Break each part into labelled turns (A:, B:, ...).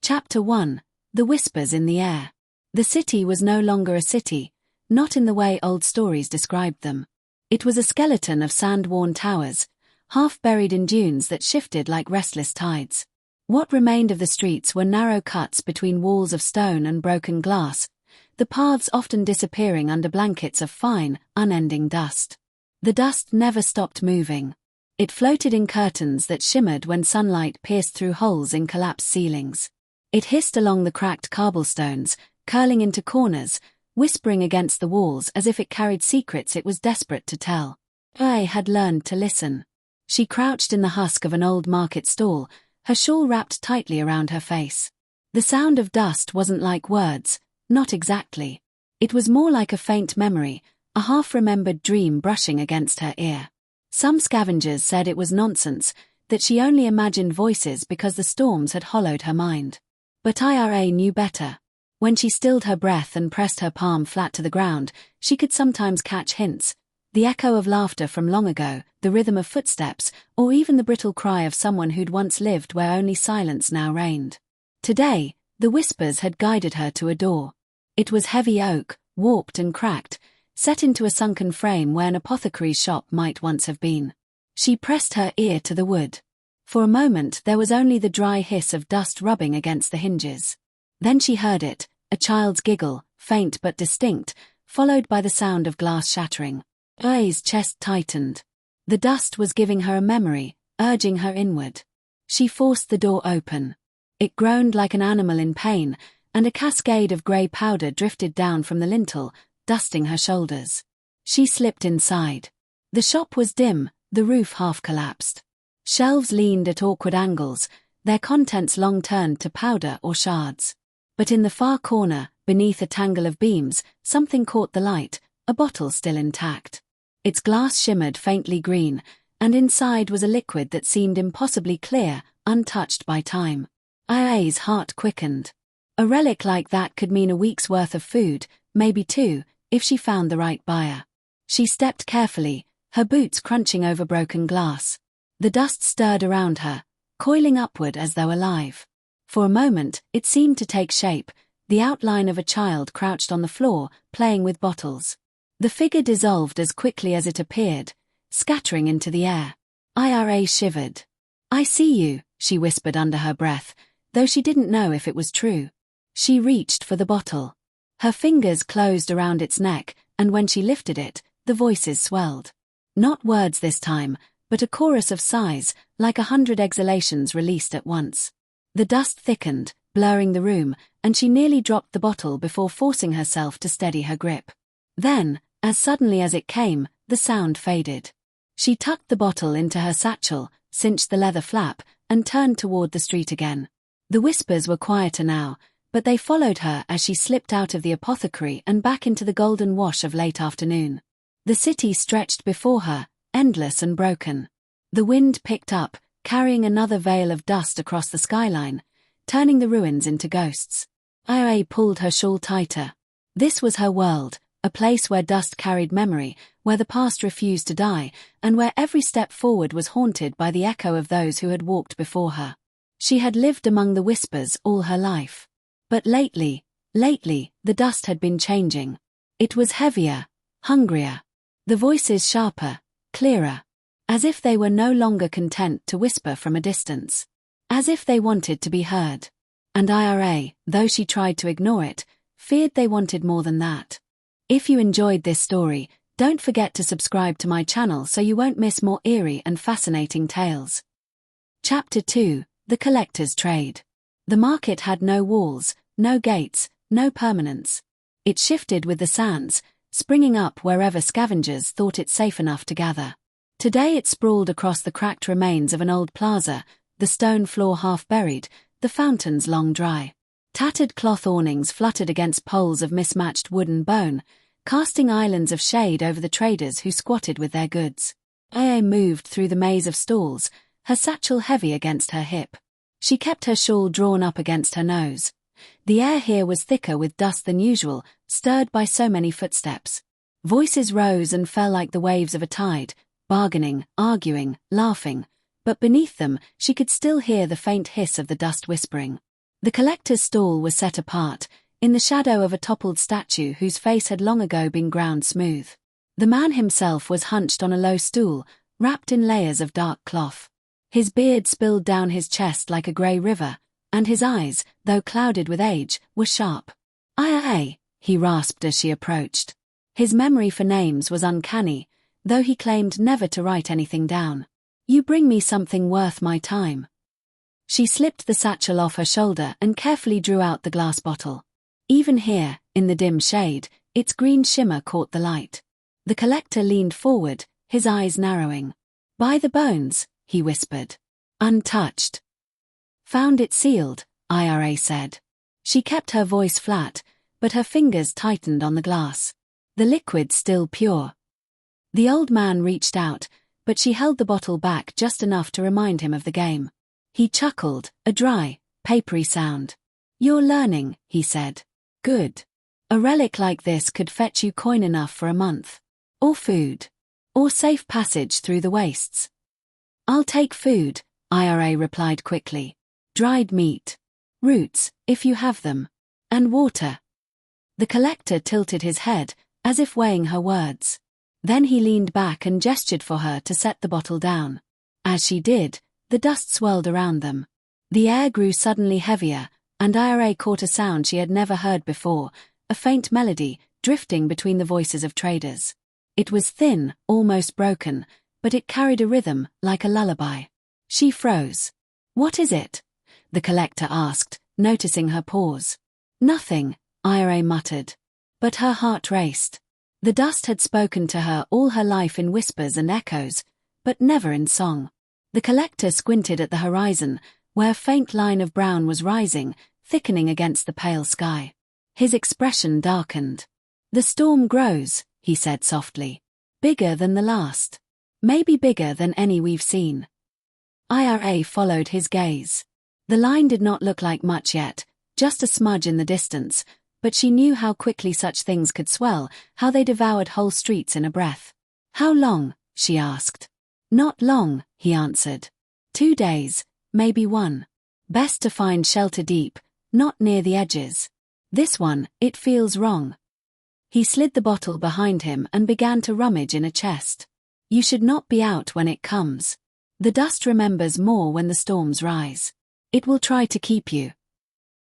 A: Chapter 1. The Whispers in the Air. The city was no longer a city, not in the way old stories described them. It was a skeleton of sand-worn towers, half buried in dunes that shifted like restless tides. What remained of the streets were narrow cuts between walls of stone and broken glass, the paths often disappearing under blankets of fine, unending dust. The dust never stopped moving. It floated in curtains that shimmered when sunlight pierced through holes in collapsed ceilings. It hissed along the cracked cobblestones, curling into corners, whispering against the walls as if it carried secrets it was desperate to tell. Kael had learned to listen. She crouched in the husk of an old market stall, her shawl wrapped tightly around her face. The sound of dust wasn't like words, not exactly. It was more like a faint memory, a half-remembered dream brushing against her ear. Some scavengers said it was nonsense, that she only imagined voices because the storms had hollowed her mind. But Ira knew better. When she stilled her breath and pressed her palm flat to the ground, she could sometimes catch hints. The echo of laughter from long ago, the rhythm of footsteps, or even the brittle cry of someone who'd once lived where only silence now reigned. Today, the whispers had guided her to a door. It was heavy oak, warped and cracked, set into a sunken frame where an apothecary's shop might once have been. She pressed her ear to the wood. For a moment there was only the dry hiss of dust rubbing against the hinges. Then she heard it, a child's giggle, faint but distinct, followed by the sound of glass shattering. Kael's chest tightened. The dust was giving her a memory, urging her inward. She forced the door open. It groaned like an animal in pain, and a cascade of grey powder drifted down from the lintel, dusting her shoulders. She slipped inside. The shop was dim, the roof half collapsed. Shelves leaned at awkward angles, their contents long turned to powder or shards. But in the far corner, beneath a tangle of beams, something caught the light, a bottle still intact. Its glass shimmered faintly green, and inside was a liquid that seemed impossibly clear, untouched by time. Ira's heart quickened. A relic like that could mean a week's worth of food, maybe two, if she found the right buyer. She stepped carefully, her boots crunching over broken glass. The dust stirred around her, coiling upward as though alive. For a moment, it seemed to take shape, the outline of a child crouched on the floor, playing with bottles. The figure dissolved as quickly as it appeared, scattering into the air. Ira shivered. "I see you," she whispered under her breath, though she didn't know if it was true. She reached for the bottle. Her fingers closed around its neck, and when she lifted it, the voices swelled. Not words this time, but a chorus of sighs, like 100 exhalations released at once. The dust thickened, blurring the room, and she nearly dropped the bottle before forcing herself to steady her grip. Then, as suddenly as it came, the sound faded. She tucked the bottle into her satchel, cinched the leather flap, and turned toward the street again. The whispers were quieter now, but they followed her as she slipped out of the apothecary and back into the golden wash of late afternoon. The city stretched before her, endless and broken. The wind picked up, carrying another veil of dust across the skyline, turning the ruins into ghosts. Ira pulled her shawl tighter. This was her world, a place where dust carried memory, where the past refused to die, and where every step forward was haunted by the echo of those who had walked before her. She had lived among the whispers all her life. But lately, the dust had been changing. It was heavier, hungrier. The voices sharper, clearer. As if they were no longer content to whisper from a distance. As if they wanted to be heard. And Ira, though she tried to ignore it, feared they wanted more than that. If you enjoyed this story, don't forget to subscribe to my channel so you won't miss more eerie and fascinating tales. Chapter 2. The Collector's Trade. The market had no walls, no gates, no permanence. It shifted with the sands, springing up wherever scavengers thought it safe enough to gather. Today it sprawled across the cracked remains of an old plaza, the stone floor half buried, the fountains long dry. Tattered cloth awnings fluttered against poles of mismatched wood and bone, casting islands of shade over the traders who squatted with their goods. Aya moved through the maze of stalls, her satchel heavy against her hip. She kept her shawl drawn up against her nose. The air here was thicker with dust than usual, stirred by so many footsteps. Voices rose and fell like the waves of a tide, bargaining, arguing, laughing, but beneath them she could still hear the faint hiss of the dust whispering. The collector's stall was set apart, in the shadow of a toppled statue whose face had long ago been ground smooth. The man himself was hunched on a low stool, wrapped in layers of dark cloth. His beard spilled down his chest like a grey river, and his eyes, though clouded with age, were sharp. "Aye," he rasped as she approached. His memory for names was uncanny, though he claimed never to write anything down. "You bring me something worth my time." She slipped the satchel off her shoulder and carefully drew out the glass bottle. Even here, in the dim shade, its green shimmer caught the light. The collector leaned forward, his eyes narrowing. "By the bones," he whispered. "Untouched." "Found it sealed," Ira said. She kept her voice flat, but her fingers tightened on the glass. "The liquid still pure." The old man reached out, but she held the bottle back just enough to remind him of the game. He chuckled, a dry, papery sound. "You're learning," he said. "Good. A relic like this could fetch you coin enough for a month. Or food. Or safe passage through the wastes." "I'll take food," Ira replied quickly. "Dried meat. Roots, if you have them. And water." The collector tilted his head, as if weighing her words. Then he leaned back and gestured for her to set the bottle down. As she did, the dust swirled around them. The air grew suddenly heavier, and Ira caught a sound she had never heard before, a faint melody, drifting between the voices of traders. It was thin, almost broken, but it carried a rhythm, like a lullaby. She froze. "What is it?" the collector asked, noticing her pause. "Nothing," Ira muttered. But her heart raced. The dust had spoken to her all her life in whispers and echoes, but never in song. The collector squinted at the horizon, where a faint line of brown was rising, thickening against the pale sky. His expression darkened. "The storm grows," he said softly. "Bigger than the last. Maybe bigger than any we've seen." Ira followed his gaze. The line did not look like much yet, just a smudge in the distance, but she knew how quickly such things could swell, how they devoured whole streets in a breath. "How long?" she asked. "Not long," he answered. 2 days, maybe 1. Best to find shelter deep, not near the edges. This one, it feels wrong." He slid the bottle behind him and began to rummage in a chest. "You should not be out when it comes. The dust remembers more when the storms rise. It will try to keep you."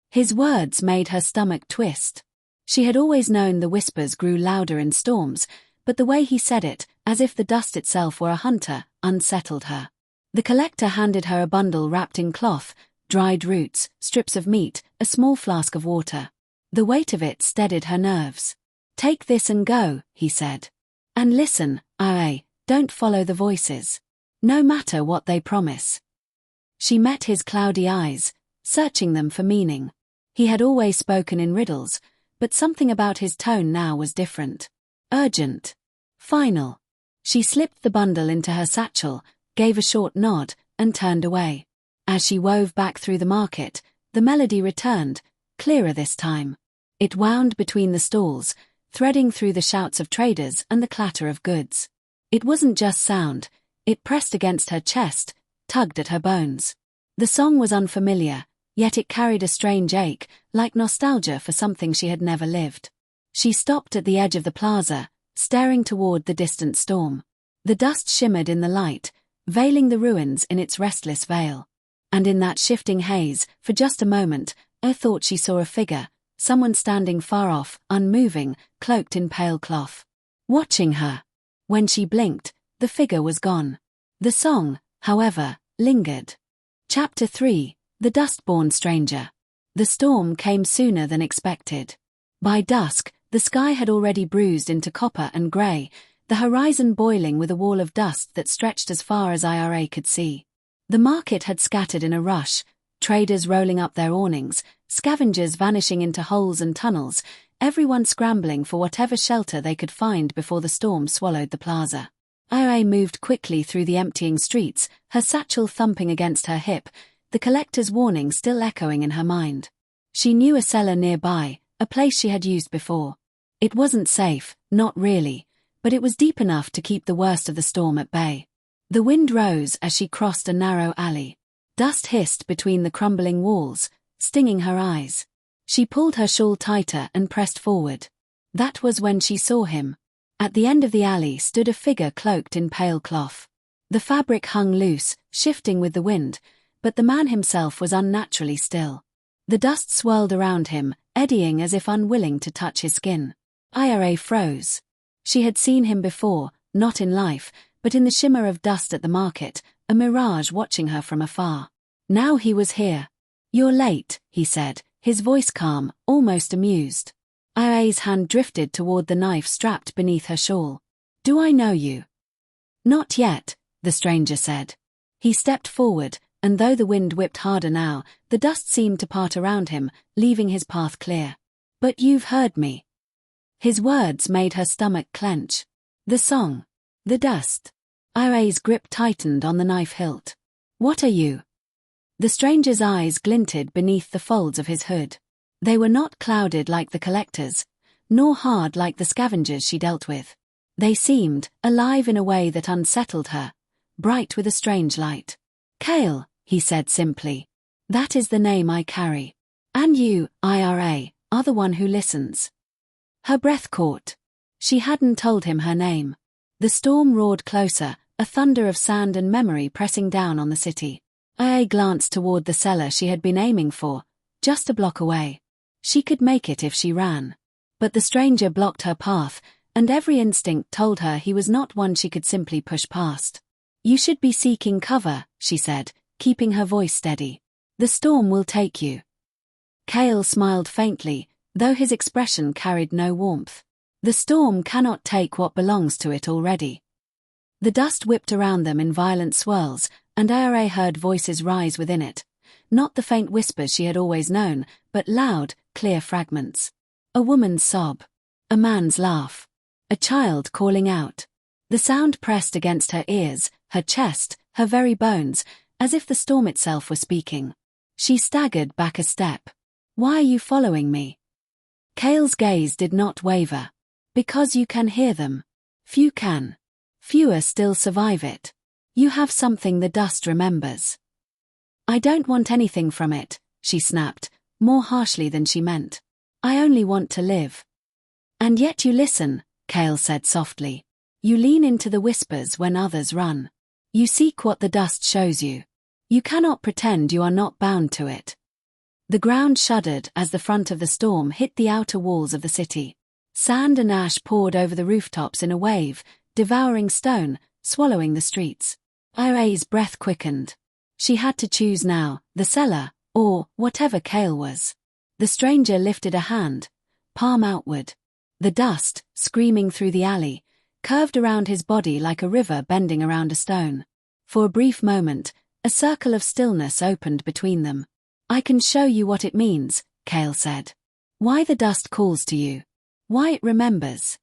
A: His words made her stomach twist. She had always known the whispers grew louder in storms, but the way he said it, as if the dust itself were a hunter, unsettled her. The collector handed her a bundle wrapped in cloth, dried roots, strips of meat, a small flask of water. The weight of it steadied her nerves. "Take this and go," he said. "And listen, Ira, don't follow the voices. No matter what they promise." She met his cloudy eyes, searching them for meaning. He had always spoken in riddles, but something about his tone now was different. Urgent. Final. She slipped the bundle into her satchel, gave a short nod, and turned away. As she wove back through the market, the melody returned, clearer this time. It wound between the stalls, threading through the shouts of traders and the clatter of goods. It wasn't just sound, it pressed against her chest, tugged at her bones. The song was unfamiliar, yet it carried a strange ache, like nostalgia for something she had never lived. She stopped at the edge of the plaza, staring toward the distant storm. The dust shimmered in the light, veiling the ruins in its restless veil. And in that shifting haze, for just a moment, I thought she saw a figure, someone standing far off, unmoving, cloaked in pale cloth. Watching her. When she blinked, the figure was gone. The song, however, lingered. Chapter 3. The Dust-born Stranger. The storm came sooner than expected. By dusk, the sky had already bruised into copper and grey, the horizon boiling with a wall of dust that stretched as far as Ira could see. The market had scattered in a rush, traders rolling up their awnings, scavengers vanishing into holes and tunnels, everyone scrambling for whatever shelter they could find before the storm swallowed the plaza. Ira moved quickly through the emptying streets, her satchel thumping against her hip, the collector's warning still echoing in her mind. She knew a cellar nearby, a place she had used before. It wasn't safe, not really, but it was deep enough to keep the worst of the storm at bay. The wind rose as she crossed a narrow alley. Dust hissed between the crumbling walls, stinging her eyes. She pulled her shawl tighter and pressed forward. That was when she saw him. At the end of the alley stood a figure cloaked in pale cloth. The fabric hung loose, shifting with the wind, but the man himself was unnaturally still. The dust swirled around him, eddying as if unwilling to touch his skin. Ira froze. She had seen him before, not in life, but in the shimmer of dust at the market, a mirage watching her from afar. Now he was here. "You're late," he said, his voice calm, almost amused. Ira's hand drifted toward the knife strapped beneath her shawl. "Do I know you?" "Not yet," the stranger said. He stepped forward, and though the wind whipped harder now, the dust seemed to part around him, leaving his path clear. "But you've heard me." His words made her stomach clench. The song. The dust. Ira's grip tightened on the knife hilt. "What are you?" The stranger's eyes glinted beneath the folds of his hood. They were not clouded like the collector's, nor hard like the scavengers she dealt with. They seemed alive in a way that unsettled her, bright with a strange light. "Kael," he said simply. "That is the name I carry. And you, Ira, are the one who listens." Her breath caught. She hadn't told him her name. The storm roared closer, a thunder of sand and memory pressing down on the city. Ira glanced toward the cellar she had been aiming for, just a block away. She could make it if she ran. But the stranger blocked her path, and every instinct told her he was not one she could simply push past. "You should be seeking cover," she said, keeping her voice steady. "The storm will take you." Kael smiled faintly, though his expression carried no warmth. "The storm cannot take what belongs to it already." The dust whipped around them in violent swirls, and Ira heard voices rise within it. Not the faint whispers she had always known, but loud, clear fragments. A woman's sob. A man's laugh. A child calling out. The sound pressed against her ears, her chest, her very bones, as if the storm itself were speaking. She staggered back a step. "Why are you following me?" Kael's gaze did not waver. "Because you can hear them. Few can. Fewer still survive it. You have something the dust remembers." "I don't want anything from it," she snapped, more harshly than she meant. "I only want to live." "And yet you listen," Kael said softly. "You lean into the whispers when others run. You seek what the dust shows you. You cannot pretend you are not bound to it." The ground shuddered as the front of the storm hit the outer walls of the city. Sand and ash poured over the rooftops in a wave, devouring stone, swallowing the streets. Ira's breath quickened. She had to choose now, the cellar, or whatever Kael was. The stranger lifted a hand, palm outward. The dust, screaming through the alley, curved around his body like a river bending around a stone. For a brief moment, a circle of stillness opened between them. "I can show you what it means," Kael said. "Why the dust calls to you. Why it remembers."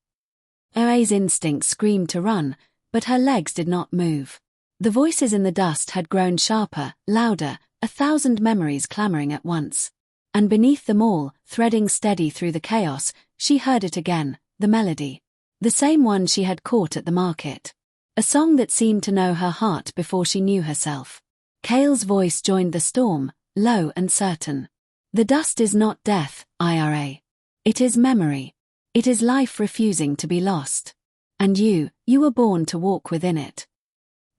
A: Ira's instinct screamed to run, but her legs did not move. The voices in the dust had grown sharper, louder, 1,000 memories clamoring at once. And beneath them all, threading steady through the chaos, she heard it again, the melody. The same one she had caught at the market. A song that seemed to know her heart before she knew herself. Kael's voice joined the storm, low and certain. "The dust is not death, Ira. It is memory. It is life refusing to be lost. And you were born to walk within it."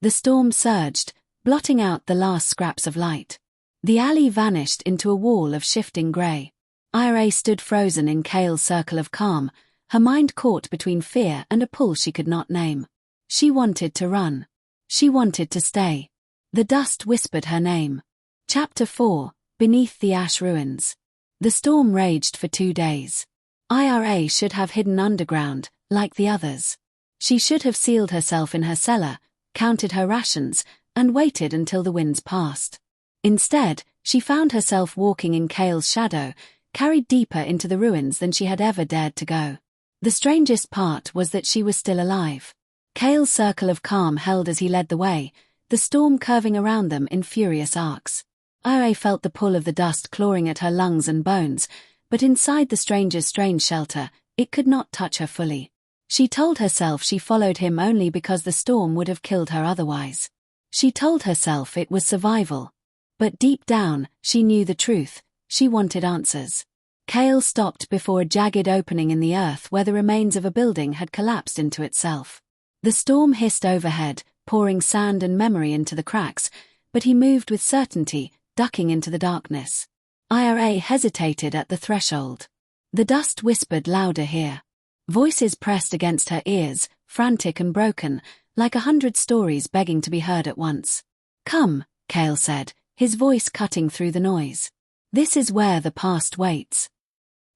A: The storm surged, blotting out the last scraps of light. The alley vanished into a wall of shifting grey. Ira stood frozen in Kael's circle of calm, her mind caught between fear and a pull she could not name. She wanted to run. She wanted to stay. The dust whispered her name. Chapter 4, Beneath the Ash Ruins. The storm raged for 2 days. Ira should have hidden underground, like the others. She should have sealed herself in her cellar, counted her rations, and waited until the winds passed. Instead, she found herself walking in Kael's shadow, carried deeper into the ruins than she had ever dared to go. The strangest part was that she was still alive. Kael's circle of calm held as he led the way, the storm curving around them in furious arcs. Ira felt the pull of the dust clawing at her lungs and bones, but inside the stranger's strange shelter, it could not touch her fully. She told herself she followed him only because the storm would have killed her otherwise. She told herself it was survival. But deep down, she knew the truth. She wanted answers. Kael stopped before a jagged opening in the earth where the remains of a building had collapsed into itself. The storm hissed overhead, pouring sand and memory into the cracks, but he moved with certainty, ducking into the darkness. Ira hesitated at the threshold. The dust whispered louder here. Voices pressed against her ears, frantic and broken, like 100 stories begging to be heard at once. "Come," Kael said, his voice cutting through the noise. "This is where the past waits."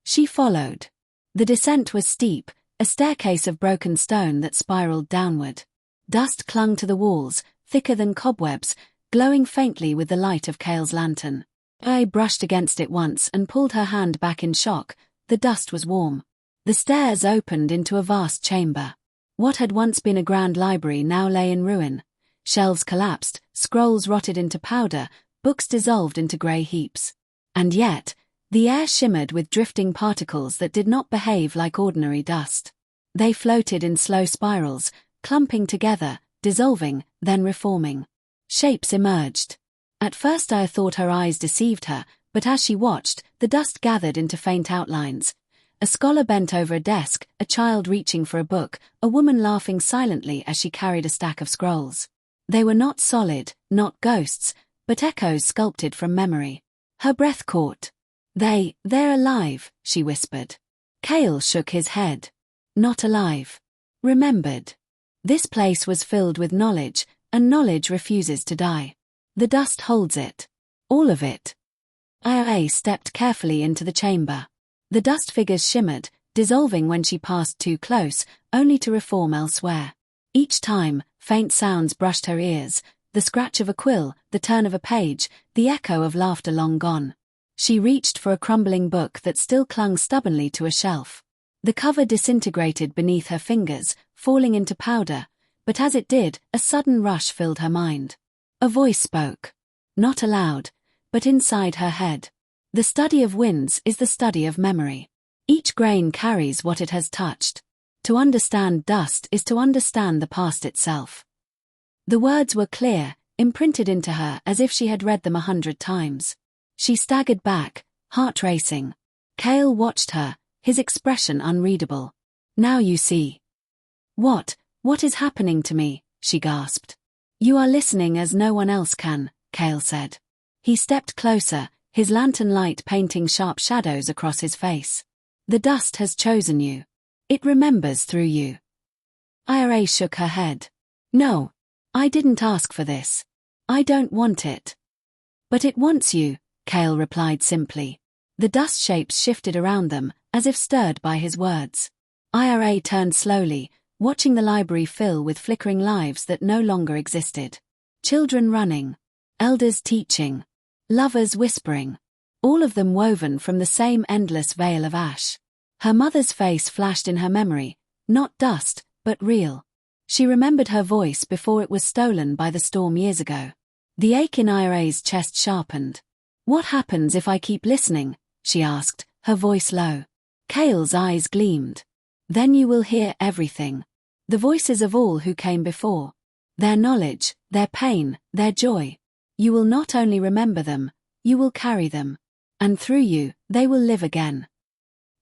A: She followed. The descent was steep, a staircase of broken stone that spiraled downward. Dust clung to the walls, thicker than cobwebs, glowing faintly with the light of Kael's lantern. I brushed against it once and pulled her hand back in shock. The dust was warm. The stairs opened into a vast chamber. What had once been a grand library now lay in ruin. Shelves collapsed, scrolls rotted into powder, books dissolved into grey heaps. And yet, the air shimmered with drifting particles that did not behave like ordinary dust. They floated in slow spirals, clumping together, dissolving, then reforming. Shapes emerged. At first I thought her eyes deceived her, but as she watched, the dust gathered into faint outlines. A scholar bent over a desk, a child reaching for a book, a woman laughing silently as she carried a stack of scrolls. They were not solid, not ghosts, but echoes sculpted from memory. Her breath caught. They're alive," she whispered. Kael shook his head. "Not alive. Remembered. This place was filled with knowledge, and knowledge refuses to die. The dust holds it. All of it." Ira stepped carefully into the chamber. The dust figures shimmered, dissolving when she passed too close, only to reform elsewhere. Each time, faint sounds brushed her ears, the scratch of a quill, the turn of a page, the echo of laughter long gone. She reached for a crumbling book that still clung stubbornly to a shelf. The cover disintegrated beneath her fingers, falling into powder, but as it did, a sudden rush filled her mind. A voice spoke. Not aloud, but inside her head. "The study of winds is the study of memory. Each grain carries what it has touched. To understand dust is to understand the past itself." The words were clear, imprinted into her as if she had read them 100 times. She staggered back, heart racing. Kael watched her, his expression unreadable. "Now you see." What is happening to me?" she gasped. "You are listening as no one else can," Kael said. He stepped closer, his lantern light painting sharp shadows across his face. "The dust has chosen you. It remembers through you." Ira shook her head. "No. I didn't ask for this. I don't want it." "But it wants you," Kael replied simply. The dust shapes shifted around them, as if stirred by his words. Ira turned slowly, watching the library fill with flickering lives that no longer existed. Children running. Elders teaching. Lovers whispering. All of them woven from the same endless veil of ash. Her mother's face flashed in her memory, not dust, but real. She remembered her voice before it was stolen by the storm years ago. The ache in Ira's chest sharpened. "What happens if I keep listening?" she asked, her voice low. Kael's eyes gleamed. "Then you will hear everything. The voices of all who came before. Their knowledge, their pain, their joy. You will not only remember them, you will carry them. And through you, they will live again."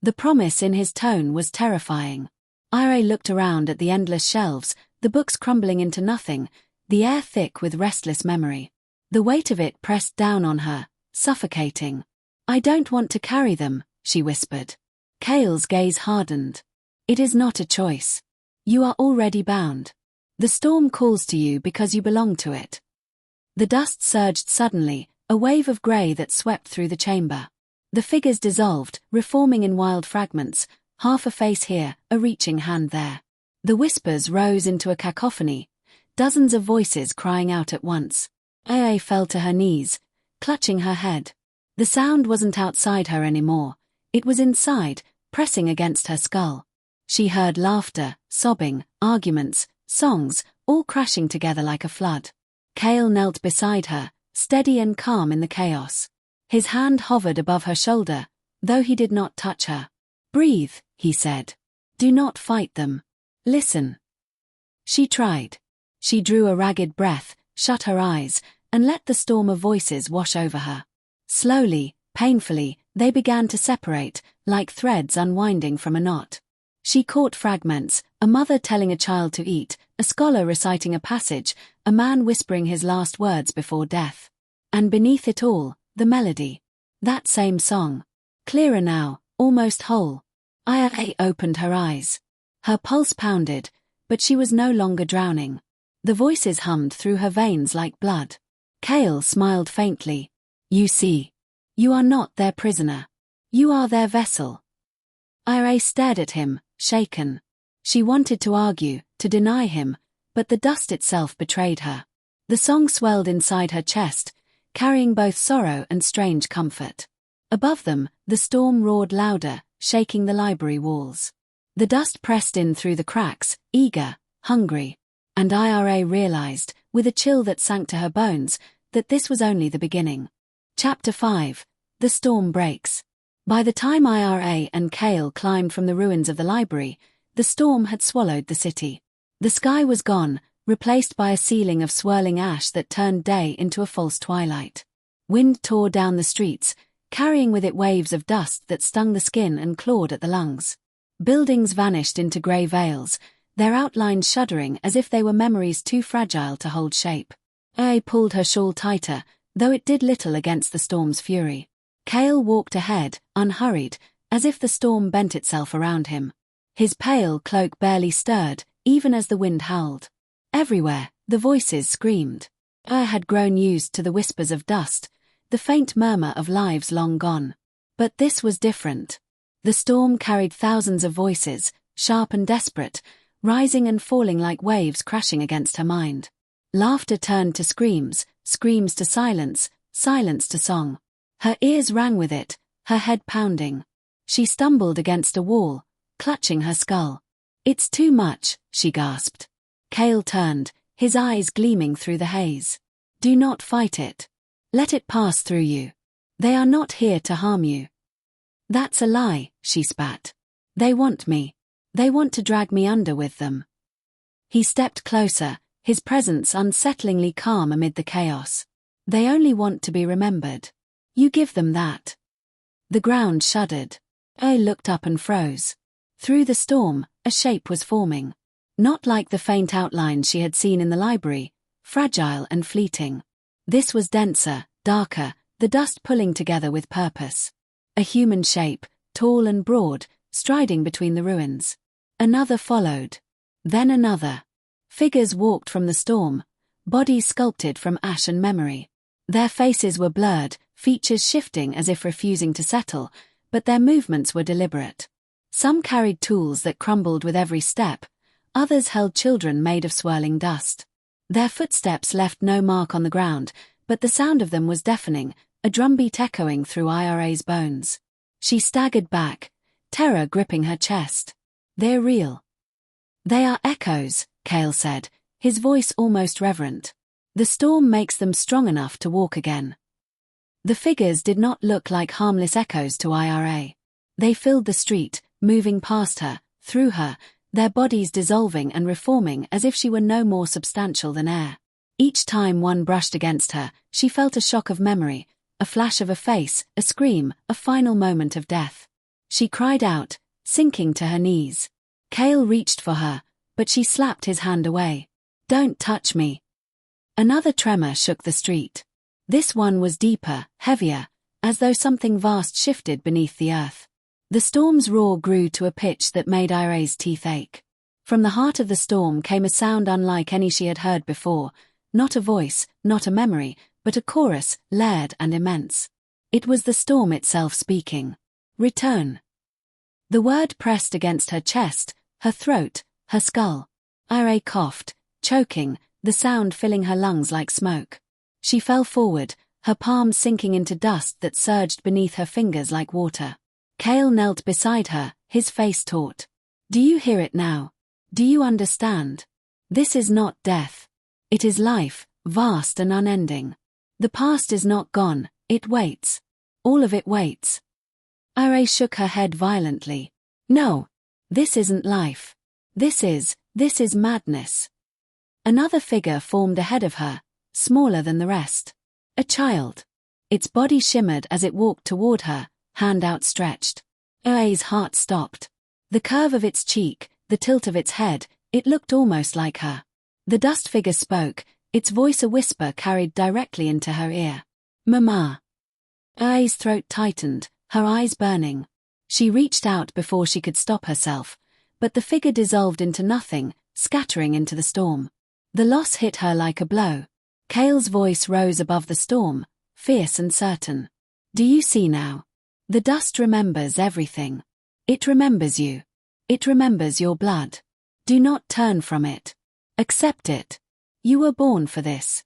A: The promise in his tone was terrifying. Ira looked around at the endless shelves, the books crumbling into nothing, the air thick with restless memory. The weight of it pressed down on her, suffocating. "I don't want to carry them," she whispered. Kael's gaze hardened. "It is not a choice. You are already bound. The storm calls to you because you belong to it." The dust surged suddenly, a wave of grey that swept through the chamber. The figures dissolved, reforming in wild fragments, half a face here, a reaching hand there. The whispers rose into a cacophony, dozens of voices crying out at once. Aya fell to her knees, clutching her head. The sound wasn't outside her anymore. It was inside, pressing against her skull. She heard laughter, sobbing, arguments, songs, all crashing together like a flood. Kael knelt beside her, steady and calm in the chaos. His hand hovered above her shoulder, though he did not touch her. "Breathe," he said. "Do not fight them. Listen." She tried. She drew a ragged breath, shut her eyes, and let the storm of voices wash over her. Slowly, Painfully, they began to separate, like threads unwinding from a knot. She caught fragments, a mother telling a child to eat, a scholar reciting a passage, a man whispering his last words before death. And beneath it all, the melody. That same song. Clearer now, almost whole. Aya opened her eyes. Her pulse pounded, but she was no longer drowning. The voices hummed through her veins like blood. Kael smiled faintly. You see. You are not their prisoner. You are their vessel. Aya stared at him, shaken. She wanted to argue, to deny him, but the dust itself betrayed her. The song swelled inside her chest, carrying both sorrow and strange comfort. Above them, the storm roared louder, shaking the library walls. The dust pressed in through the cracks, eager, hungry. And Ira realized, with a chill that sank to her bones, that this was only the beginning. Chapter 5. The Storm Breaks. By the time Ira and Kael climbed from the ruins of the library, the storm had swallowed the city. The sky was gone, replaced by a ceiling of swirling ash that turned day into a false twilight. Wind tore down the streets, carrying with it waves of dust that stung the skin and clawed at the lungs. Buildings vanished into grey veils, their outlines shuddering as if they were memories too fragile to hold shape. Aya pulled her shawl tighter, though it did little against the storm's fury. Kael walked ahead, unhurried, as if the storm bent itself around him. His pale cloak barely stirred, even as the wind howled. Everywhere, the voices screamed. Aya had grown used to the whispers of dust, the faint murmur of lives long gone. But this was different. The storm carried thousands of voices, sharp and desperate, rising and falling like waves crashing against her mind. Laughter turned to screams, screams to silence, silence to song. Her ears rang with it, her head pounding. She stumbled against a wall, clutching her skull. It's too much, she gasped. Kael turned, his eyes gleaming through the haze. Do not fight it. Let it pass through you. They are not here to harm you. That's a lie, she spat. They want me. They want to drag me under with them. He stepped closer, his presence unsettlingly calm amid the chaos. They only want to be remembered. You give them that. The ground shuddered. Aya looked up and froze. Through the storm, a shape was forming. Not like the faint outlines she had seen in the library, fragile and fleeting. This was denser, darker, the dust pulling together with purpose. A human shape, tall and broad, striding between the ruins. Another followed. Then another. Figures walked from the storm, bodies sculpted from ash and memory. Their faces were blurred, features shifting as if refusing to settle, but their movements were deliberate. Some carried tools that crumbled with every step, others held children made of swirling dust. Their footsteps left no mark on the ground, but the sound of them was deafening, a drumbeat echoing through Ira's bones. She staggered back, terror gripping her chest. They're real. They are echoes, Kael said, his voice almost reverent. The storm makes them strong enough to walk again. The figures did not look like harmless echoes to Ira. They filled the street, moving past her, through her, their bodies dissolving and reforming as if she were no more substantial than air. Each time one brushed against her, she felt a shock of memory, a flash of a face, a scream, a final moment of death. She cried out, sinking to her knees. Kael reached for her, but she slapped his hand away. Don't touch me. Another tremor shook the street. This one was deeper, heavier, as though something vast shifted beneath the earth. The storm's roar grew to a pitch that made Ira's teeth ache. From the heart of the storm came a sound unlike any she had heard before, not a voice, not a memory, but a chorus, layered and immense. It was the storm itself speaking. Return. The word pressed against her chest, her throat, her skull. Ira coughed, choking, the sound filling her lungs like smoke. She fell forward, her palms sinking into dust that surged beneath her fingers like water. Kael knelt beside her, his face taut. Do you hear it now? Do you understand? This is not death. It is life, vast and unending. The past is not gone, it waits. All of it waits. Ira shook her head violently. No. This isn't life. This is madness. Another figure formed ahead of her, smaller than the rest. A child. Its body shimmered as it walked toward her, hand outstretched. A's heart stopped. The curve of its cheek, the tilt of its head, it looked almost like her. The dust figure spoke, its voice a whisper carried directly into her ear. Mama. A's throat tightened, her eyes burning. She reached out before she could stop herself, but the figure dissolved into nothing, scattering into the storm. The loss hit her like a blow. Kael's voice rose above the storm, fierce and certain. Do you see now? The dust remembers everything. It remembers you. It remembers your blood. Do not turn from it. Accept it. You were born for this.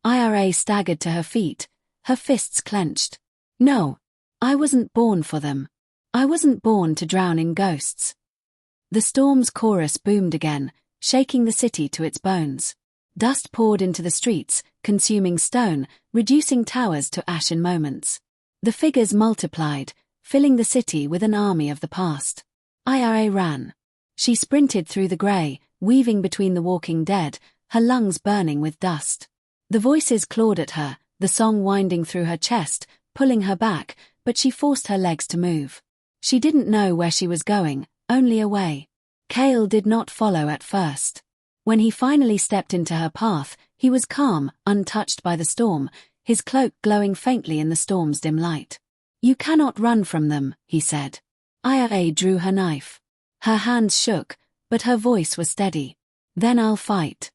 A: Ira staggered to her feet, her fists clenched. No. I wasn't born for them. I wasn't born to drown in ghosts. The storm's chorus boomed again, shaking the city to its bones. Dust poured into the streets, consuming stone, reducing towers to ash in moments. The figures multiplied, filling the city with an army of the past. Ira ran. She sprinted through the grey, weaving between the walking dead, her lungs burning with dust. The voices clawed at her, the song winding through her chest, pulling her back, but she forced her legs to move. She didn't know where she was going, only away. Kael did not follow at first. When he finally stepped into her path, he was calm, untouched by the storm, his cloak glowing faintly in the storm's dim light. You cannot run from them, he said. Ira drew her knife. Her hands shook, but her voice was steady. Then I'll fight.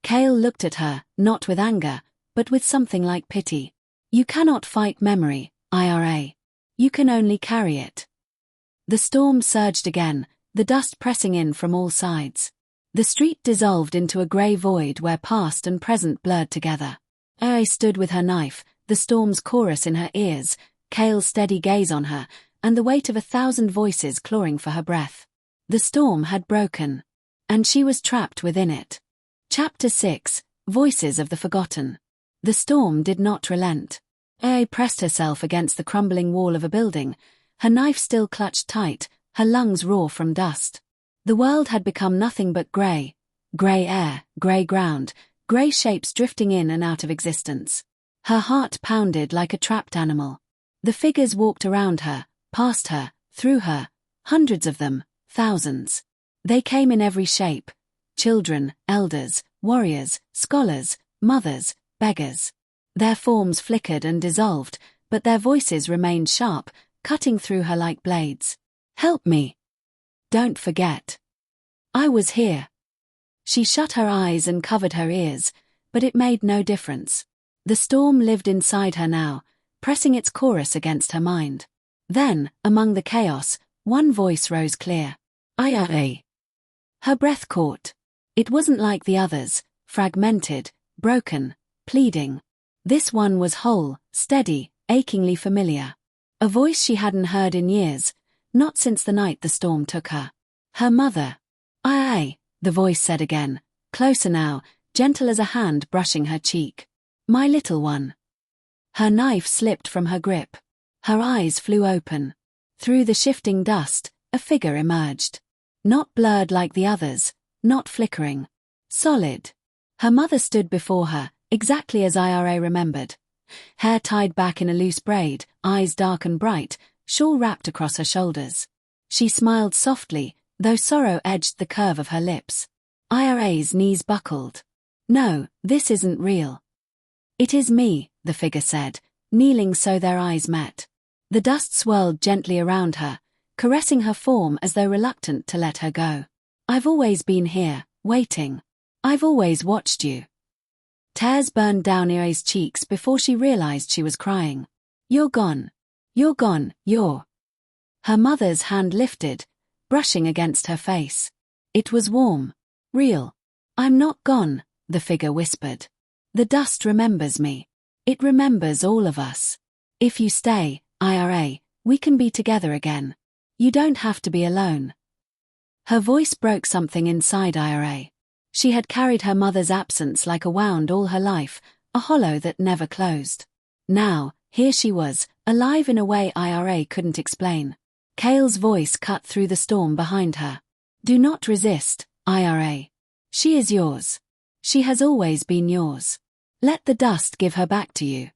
A: Kael looked at her, not with anger, but with something like pity. You cannot fight memory, Ira. You can only carry it. The storm surged again, the dust pressing in from all sides. The street dissolved into a grey void where past and present blurred together. Ira stood with her knife, the storm's chorus in her ears, Kael's steady gaze on her, and the weight of 1,000 voices clawing for her breath. The storm had broken. And she was trapped within it. Chapter 6, Voices of the Forgotten. The storm did not relent. Ira pressed herself against the crumbling wall of a building, her knife still clutched tight, her lungs raw from dust. The world had become nothing but grey. Grey air, grey ground, grey shapes drifting in and out of existence. Her heart pounded like a trapped animal. The figures walked around her, past her, through her, hundreds of them, thousands. They came in every shape. Children, elders, warriors, scholars, mothers, beggars. Their forms flickered and dissolved, but their voices remained sharp, cutting through her like blades. Help me. Don't forget. I was here. She shut her eyes and covered her ears, but it made no difference. The storm lived inside her now, pressing its chorus against her mind. Then, among the chaos, one voice rose clear. Ira. Her breath caught. It wasn't like the others, fragmented, broken, pleading. This one was whole, steady, achingly familiar. A voice she hadn't heard in years, not since the night the storm took her. Her mother. Aye, the voice said again, closer now, gentle as a hand brushing her cheek. My little one. Her knife slipped from her grip. Her eyes flew open. Through the shifting dust, a figure emerged. Not blurred like the others, not flickering. Solid. Her mother stood before her, exactly as Ira remembered. Hair tied back in a loose braid, eyes dark and bright, shawl wrapped across her shoulders. She smiled softly, though sorrow edged the curve of her lips. Ira's knees buckled. No, this isn't real. It is me, the figure said, kneeling so their eyes met. The dust swirled gently around her, caressing her form as though reluctant to let her go. I've always been here, waiting. I've always watched you. Tears burned down Ira's cheeks before she realized she was crying. You're gone. You're gone, you're. Her mother's hand lifted, brushing against her face. It was warm. Real. I'm not gone, the figure whispered. The dust remembers me. It remembers all of us. If you stay, Ira, we can be together again. You don't have to be alone. Her voice broke something inside Ira. She had carried her mother's absence like a wound all her life, a hollow that never closed. Now, here she was, alive in a way Ira couldn't explain. Kael's voice cut through the storm behind her. Do not resist, Ira. She is yours. She has always been yours. Let the dust give her back to you.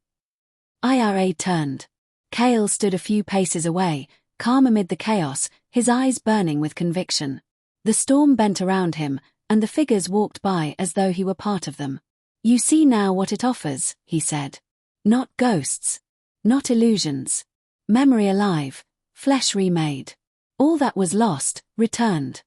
A: Ira turned. Kael stood a few paces away, calm amid the chaos, his eyes burning with conviction. The storm bent around him, and the figures walked by as though he were part of them. "You see now what it offers," he said. "Not ghosts. Not illusions. Memory alive, flesh remade. All that was lost, returned."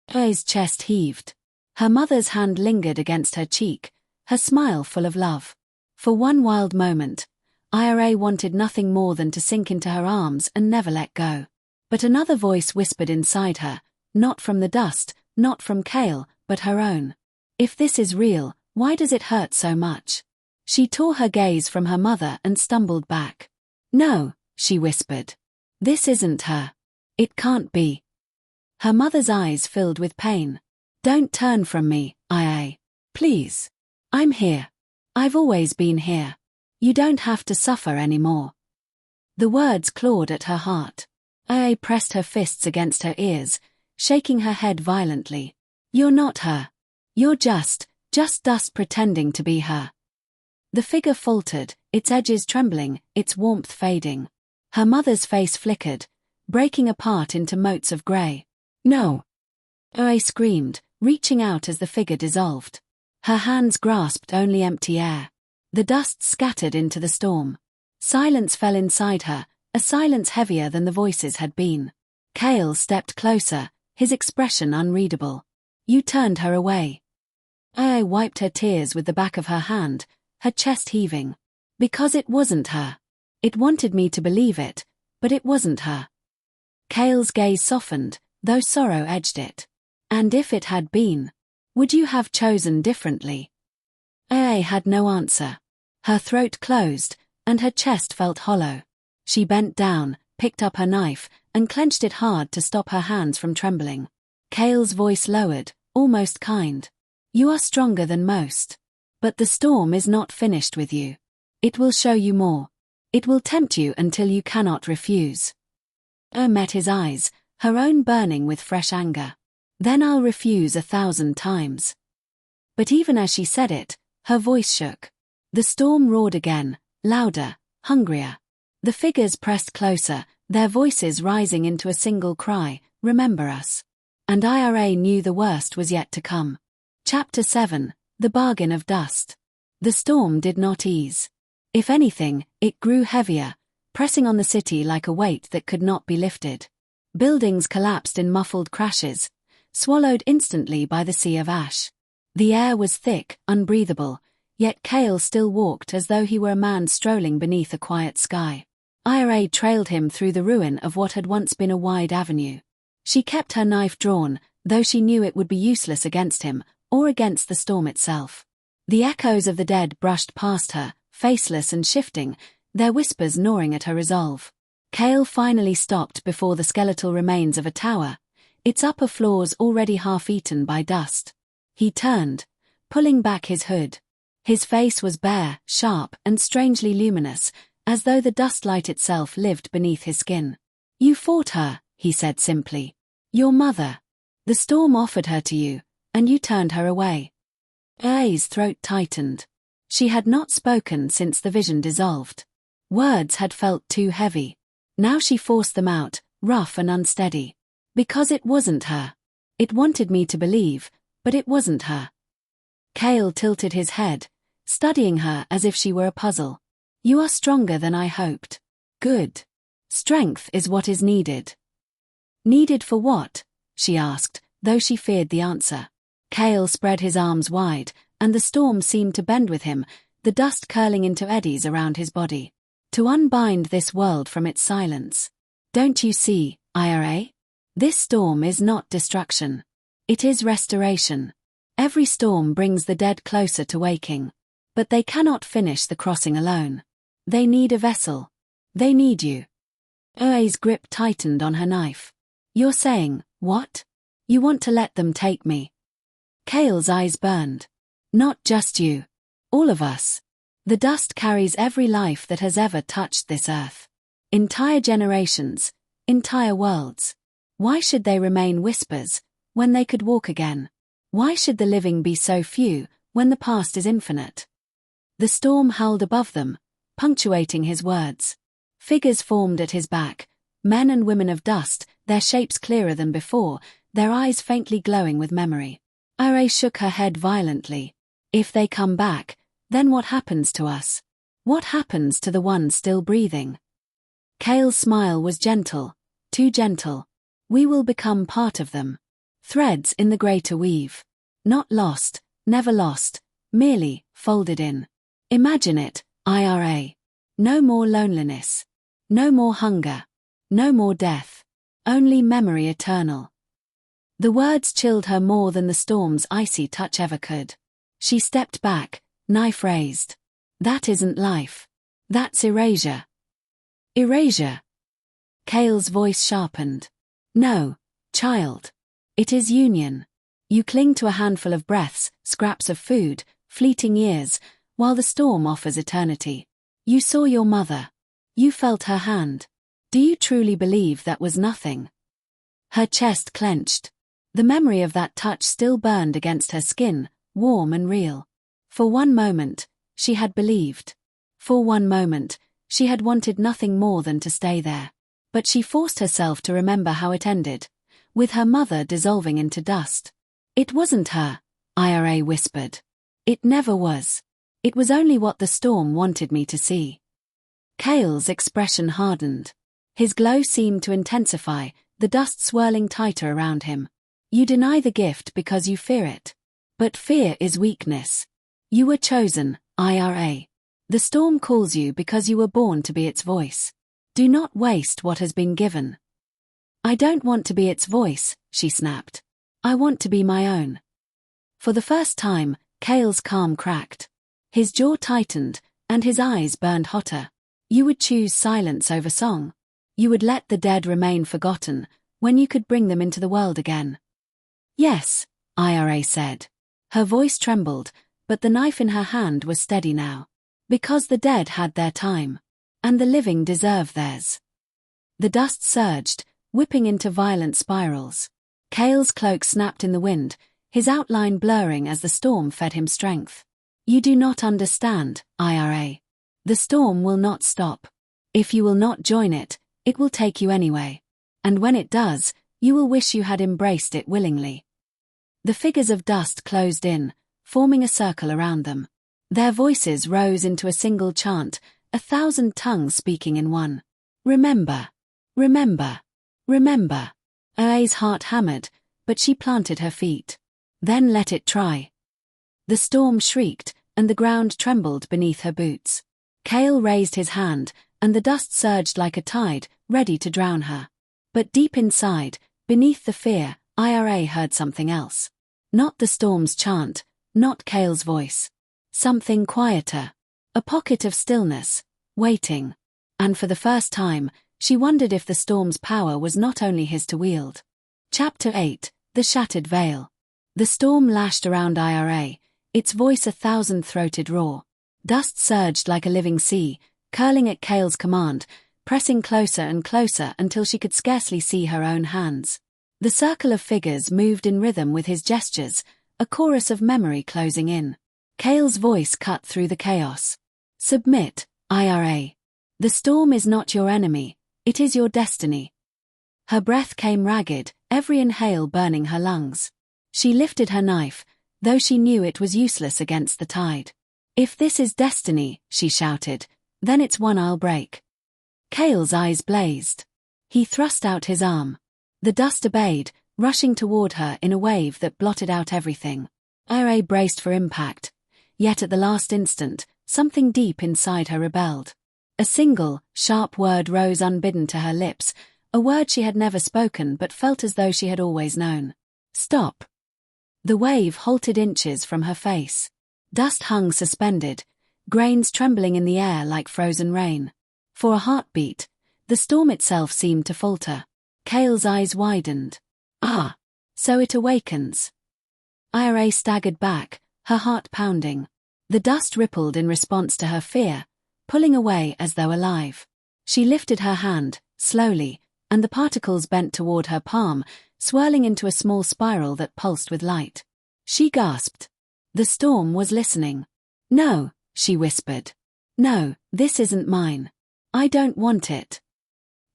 A: Ira's chest heaved. Her mother's hand lingered against her cheek, her smile full of love. For one wild moment, Ira wanted nothing more than to sink into her arms and never let go. But another voice whispered inside her, not from the dust, not from Kael, but her own. "If this is real, why does it hurt so much?" She tore her gaze from her mother and stumbled back. "No," she whispered. "This isn't her. It can't be." Her mother's eyes filled with pain. "Don't turn from me, Ira. Please. I'm here. I've always been here. You don't have to suffer anymore." The words clawed at her heart. Ira pressed her fists against her ears, shaking her head violently. "You're not her. You're just dust pretending to be her." The figure faltered, its edges trembling, its warmth fading. Her mother's face flickered, breaking apart into motes of grey. "No!" Ira screamed, reaching out as the figure dissolved. Her hands grasped only empty air. The dust scattered into the storm. Silence fell inside her, a silence heavier than the voices had been. Kael stepped closer, his expression unreadable. "You turned her away." Ira wiped her tears with the back of her hand, her chest heaving. "Because it wasn't her. It wanted me to believe it, but it wasn't her." Kael's gaze softened, though sorrow edged it. "And if it had been, would you have chosen differently?" Ira had no answer. Her throat closed, and her chest felt hollow. She bent down, picked up her knife, and clenched it hard to stop her hands from trembling. Kael's voice lowered, almost kind. "You are stronger than most. But the storm is not finished with you. It will show you more. It will tempt you until you cannot refuse." Ira met his eyes, her own burning with fresh anger. "Then I'll refuse 1,000 times." But even as she said it, her voice shook. The storm roared again, louder, hungrier. The figures pressed closer, their voices rising into a single cry, "Remember us." And Ira knew the worst was yet to come. Chapter 7, The Bargain of Dust. The storm did not ease. If anything, it grew heavier, pressing on the city like a weight that could not be lifted. Buildings collapsed in muffled crashes, swallowed instantly by the sea of ash. The air was thick, unbreathable, yet Kael still walked as though he were a man strolling beneath a quiet sky. Ira trailed him through the ruin of what had once been a wide avenue. She kept her knife drawn, though she knew it would be useless against him, or against the storm itself. The echoes of the dead brushed past her, faceless and shifting, their whispers gnawing at her resolve. Kael finally stopped before the skeletal remains of a tower, its upper floors already half-eaten by dust. He turned, pulling back his hood. His face was bare, sharp, and strangely luminous, as though the dustlight itself lived beneath his skin. "You fought her," he said simply. "Your mother. The storm offered her to you, and you turned her away." Ira's throat tightened. She had not spoken since the vision dissolved. Words had felt too heavy. Now she forced them out, rough and unsteady. "Because it wasn't her. It wanted me to believe, but it wasn't her." Kael tilted his head, studying her as if she were a puzzle. "You are stronger than I hoped." "Good. Strength is what is needed." "Needed for what?" she asked, though she feared the answer. Kael spread his arms wide, and the storm seemed to bend with him, the dust curling into eddies around his body. "To unbind this world from its silence. Don't you see, Ira? This storm is not destruction. It is restoration. Every storm brings the dead closer to waking. But they cannot finish the crossing alone. They need a vessel. They need you." Ira's grip tightened on her knife. "You're saying, what? You want to let them take me?" Kael's eyes burned. "Not just you. All of us. The dust carries every life that has ever touched this earth. Entire generations, entire worlds. Why should they remain whispers, when they could walk again? Why should the living be so few, when the past is infinite?" The storm howled above them, punctuating his words. Figures formed at his back, men and women of dust, their shapes clearer than before, their eyes faintly glowing with memory. Ire shook her head violently. If they come back, then what happens to us? What happens to the ones still breathing? Kael's smile was gentle, too gentle. We will become part of them. Threads in the greater weave. Not lost, never lost, merely folded in. Imagine it, Ira. No more loneliness. No more hunger. No more death. Only memory eternal. The words chilled her more than the storm's icy touch ever could. She stepped back, knife raised. That isn't life. That's erasure. Erasure. Kael's voice sharpened. No, child. It is union. You cling to a handful of breaths, scraps of food, fleeting years, while the storm offers eternity. You saw your mother. You felt her hand. Do you truly believe that was nothing? Her chest clenched. The memory of that touch still burned against her skin, warm and real. For one moment, she had believed. For one moment, she had wanted nothing more than to stay there. But she forced herself to remember how it ended, with her mother dissolving into dust. It wasn't her, Ira whispered. It never was. It was only what the storm wanted me to see. Kael's expression hardened. His glow seemed to intensify, the dust swirling tighter around him. You deny the gift because you fear it. But fear is weakness. You were chosen, Ira. The storm calls you because you were born to be its voice. Do not waste what has been given. I don't want to be its voice, she snapped. I want to be my own. For the first time, Kael's calm cracked. His jaw tightened, and his eyes burned hotter. You would choose silence over song. You would let the dead remain forgotten, when you could bring them into the world again. Yes, Ira said. Her voice trembled, but the knife in her hand was steady now. Because the dead had their time. And the living deserve theirs. The dust surged, whipping into violent spirals. Kael's cloak snapped in the wind, his outline blurring as the storm fed him strength. You do not understand, Ira. The storm will not stop. If you will not join it, it will take you anyway. And when it does, you will wish you had embraced it willingly. The figures of dust closed in, forming a circle around them. Their voices rose into a single chant, 1,000 tongues speaking in one. Remember. Remember. Remember. Ira's heart hammered, but she planted her feet. Then let it try. The storm shrieked, and the ground trembled beneath her boots. Kael raised his hand, and the dust surged like a tide, ready to drown her. But deep inside, beneath the fear, Ira heard something else. Not the storm's chant, not Kael's voice. Something quieter. A pocket of stillness, waiting. And for the first time, she wondered if the storm's power was not only his to wield. Chapter 8, The Shattered Veil. The storm lashed around Ira, its voice a thousand-throated roar. Dust surged like a living sea, curling at Kael's command, pressing closer and closer until she could scarcely see her own hands. The circle of figures moved in rhythm with his gestures, a chorus of memory closing in. Kael's voice cut through the chaos. Submit, Ira. The storm is not your enemy, it is your destiny. Her breath came ragged, every inhale burning her lungs. She lifted her knife, though she knew it was useless against the tide. If this is destiny, she shouted, then it's one I'll break. Kael's eyes blazed. He thrust out his arm. The dust obeyed, rushing toward her in a wave that blotted out everything. Ira braced for impact. Yet at the last instant, something deep inside her rebelled. A single, sharp word rose unbidden to her lips, a word she had never spoken but felt as though she had always known. Stop. The wave halted inches from her face. Dust hung suspended, grains trembling in the air like frozen rain. For a heartbeat, the storm itself seemed to falter. Kael's eyes widened. Ah! So it awakens. Ira staggered back, her heart pounding. The dust rippled in response to her fear, pulling away as though alive. She lifted her hand, slowly, and the particles bent toward her palm, swirling into a small spiral that pulsed with light. She gasped. The storm was listening. No, she whispered. No, This isn't mine. I don't want it.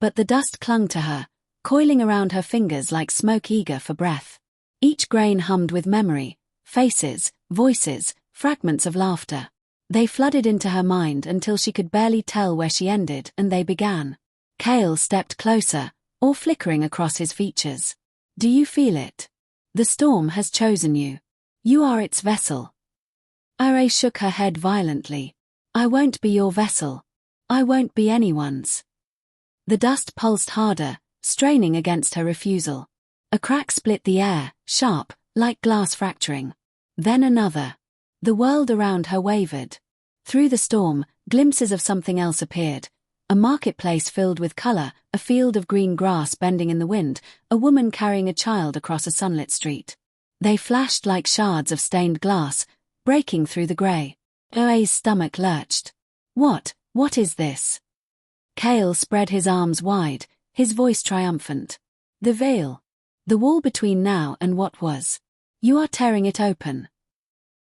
A: But the dust clung to her, coiling around her fingers like smoke eager for breath. Each grain hummed with memory, faces, voices, fragments of laughter. They flooded into her mind until she could barely tell where she ended and they began. Kael stepped closer, awe flickering across his features. Do you feel it? The storm has chosen you. You are its vessel. Ire shook her head violently. I won't be your vessel. I won't be anyone's. The dust pulsed harder, straining against her refusal. A crack split the air, sharp, like glass fracturing. Then another. The world around her wavered. Through the storm, glimpses of something else appeared. A marketplace filled with color, a field of green grass bending in the wind, a woman carrying a child across a sunlit street. They flashed like shards of stained glass, breaking through the grey. Oe's stomach lurched. What is this? Kael spread his arms wide, his voice triumphant. The veil. The wall between now and what was. You are tearing it open.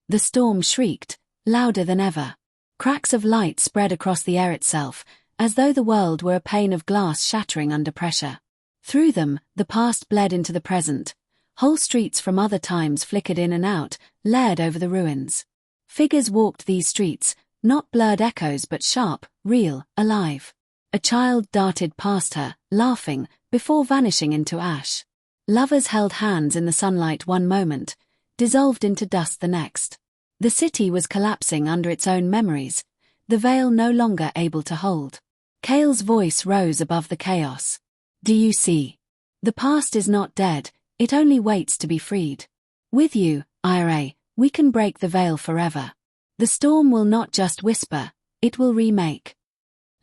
A: The storm shrieked, louder than ever. Cracks of light spread across the air itself, as though the world were a pane of glass shattering under pressure. Through them, the past bled into the present. Whole streets from other times flickered in and out, layered over the ruins. Figures walked these streets, not blurred echoes but sharp, real, alive. A child darted past her, laughing, before vanishing into ash. Lovers held hands in the sunlight one moment, dissolved into dust the next. The city was collapsing under its own memories, the veil no longer able to hold. Kael's voice rose above the chaos. Do you see? The past is not dead, it only waits to be freed. With you, Ire, we can break the veil forever. The storm will not just whisper, it will remake.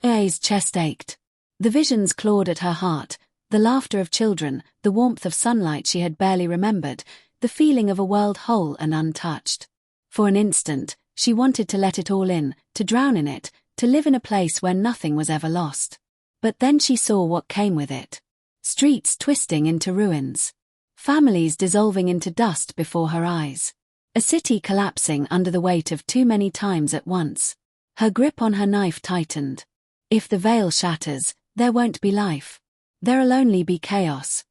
A: Ire's chest ached. The visions clawed at her heart, the laughter of children, the warmth of sunlight she had barely remembered, the feeling of a world whole and untouched. For an instant, she wanted to let it all in, to drown in it, to live in a place where nothing was ever lost. But then she saw what came with it. Streets twisting into ruins. Families dissolving into dust before her eyes. A city collapsing under the weight of too many times at once. Her grip on her knife tightened. If the veil shatters, there won't be life. There'll only be chaos.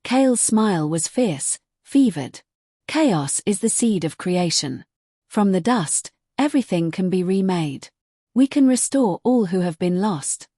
A: Kael's smile was fierce, fevered. Chaos is the seed of creation. From the dust, everything can be remade. We can restore all who have been lost.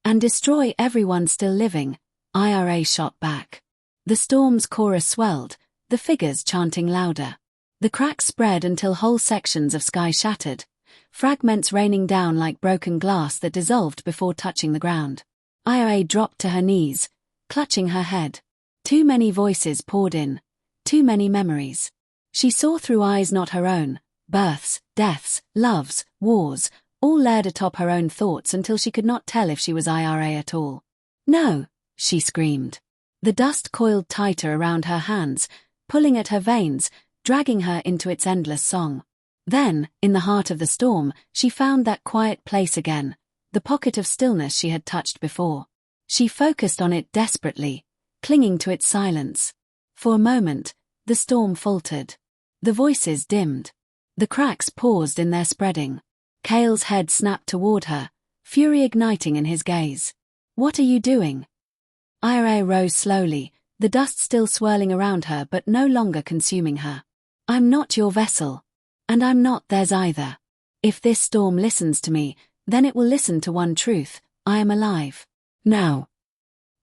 A: And destroy everyone still living, Ire shot back. The storm's chorus swelled, the figures chanting louder. The cracks spread until whole sections of sky shattered, fragments raining down like broken glass that dissolved before touching the ground. Ire dropped to her knees, clutching her head. Too many voices poured in, too many memories. She saw through eyes not her own, births, deaths, loves, wars, all layered atop her own thoughts until she could not tell if she was Ire at all. No, she screamed. The dust coiled tighter around her hands, pulling at her veins, dragging her into its endless song. Then, in the heart of the storm, she found that quiet place again, the pocket of stillness she had touched before. She focused on it desperately, clinging to its silence. For a moment, the storm faltered. The voices dimmed. The cracks paused in their spreading. Kael's head snapped toward her, fury igniting in his gaze. What are you doing? Ire rose slowly, the dust still swirling around her but no longer consuming her. I'm not your vessel. And I'm not theirs either. If this storm listens to me, then it will listen to one truth: I am alive. Now.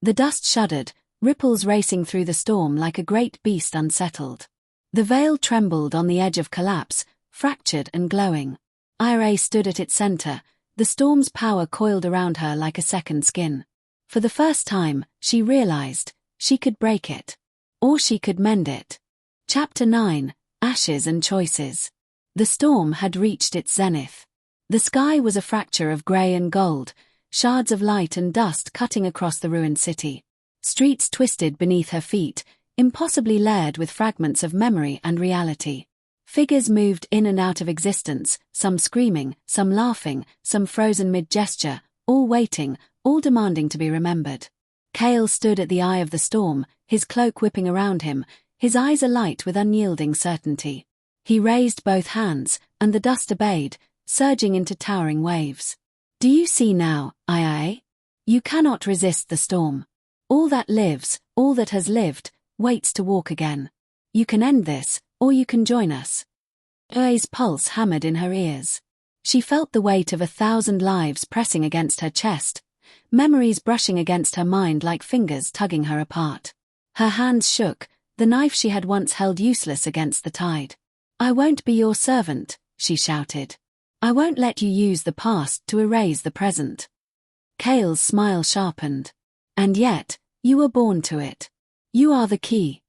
A: The dust shuddered, ripples racing through the storm like a great beast unsettled. The veil trembled on the edge of collapse, fractured and glowing. Ire stood at its center, the storm's power coiled around her like a second skin. For the first time, she realized, she could break it. Or she could mend it. Chapter 9, Ashes and Choices. The storm had reached its zenith. The sky was a fracture of grey and gold, shards of light and dust cutting across the ruined city. Streets twisted beneath her feet, impossibly layered with fragments of memory and reality. Figures moved in and out of existence, some screaming, some laughing, some frozen mid-gesture, all waiting, all demanding to be remembered. Kael stood at the eye of the storm, his cloak whipping around him, his eyes alight with unyielding certainty. He raised both hands, and the dust obeyed, surging into towering waves. Do you see now, Ia? You cannot resist the storm. All that lives, all that has lived, waits to walk again. You can end this, or you can join us. Ia's pulse hammered in her ears. She felt the weight of 1,000 lives pressing against her chest, memories brushing against her mind like fingers tugging her apart. Her hands shook, the knife she had once held useless against the tide. I won't be your servant, she shouted. I won't let you use the past to erase the present. Kael's smile sharpened. And yet, you were born to it. You are the key.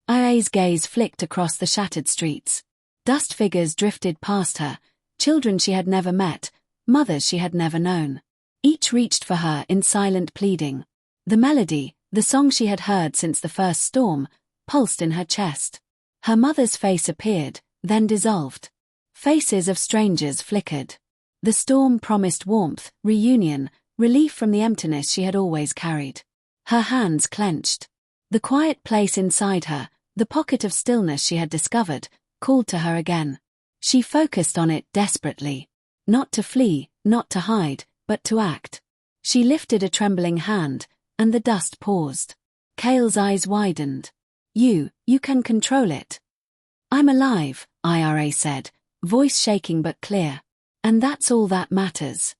A: Ia's gaze flicked across the shattered streets. Dust figures drifted past her, children she had never met, mothers she had never known. Each reached for her in silent pleading. The melody, the song she had heard since the first storm, pulsed in her chest. Her mother's face appeared, then dissolved. Faces of strangers flickered. The storm promised warmth, reunion, relief from the emptiness she had always carried. Her hands clenched. The quiet place inside her, the pocket of stillness she had discovered, called to her again. She focused on it desperately. Not to flee, not to hide, but to act. She lifted a trembling hand, and the dust paused. Kael's eyes widened. You can control it. I'm alive, Ira said, voice shaking but clear. And that's all that matters.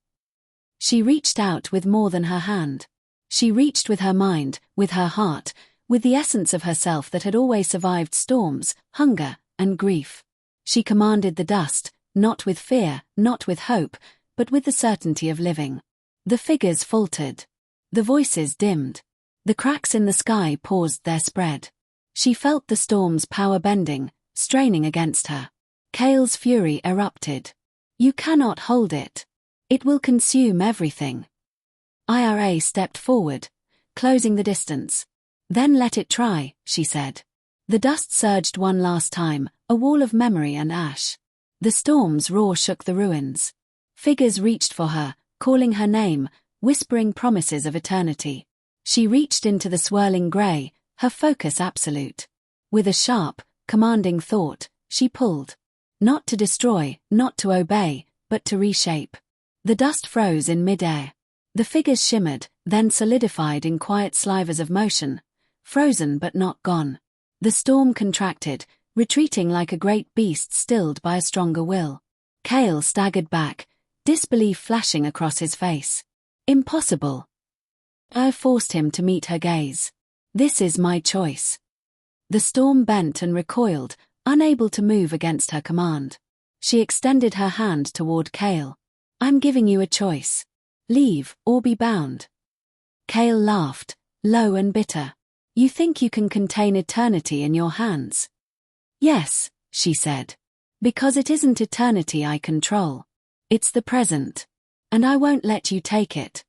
A: She reached out with more than her hand. She reached with her mind, with her heart, with the essence of herself that had always survived storms, hunger, and grief. She commanded the dust, not with fear, not with hope, but with the certainty of living. The figures faltered. The voices dimmed. The cracks in the sky paused their spread. She felt the storm's power bending, straining against her. Kael's fury erupted. You cannot hold it. It will consume everything. Ira stepped forward, closing the distance. Then let it try, she said. The dust surged one last time, a wall of memory and ash. The storm's roar shook the ruins. Figures reached for her, calling her name, whispering promises of eternity. She reached into the swirling grey, her focus absolute. With a sharp, commanding thought, she pulled. Not to destroy, not to obey, but to reshape. The dust froze in mid-air. The figures shimmered, then solidified in quiet slivers of motion, frozen but not gone. The storm contracted, retreating like a great beast stilled by a stronger will. Kael staggered back, disbelief flashing across his face. Impossible. I forced him to meet her gaze. This is my choice. The storm bent and recoiled, unable to move against her command. She extended her hand toward Kael. I'm giving you a choice. Leave, or be bound. Kael laughed, low and bitter. You think you can contain eternity in your hands? Yes, she said. Because it isn't eternity I control. It's the present. And I won't let you take it.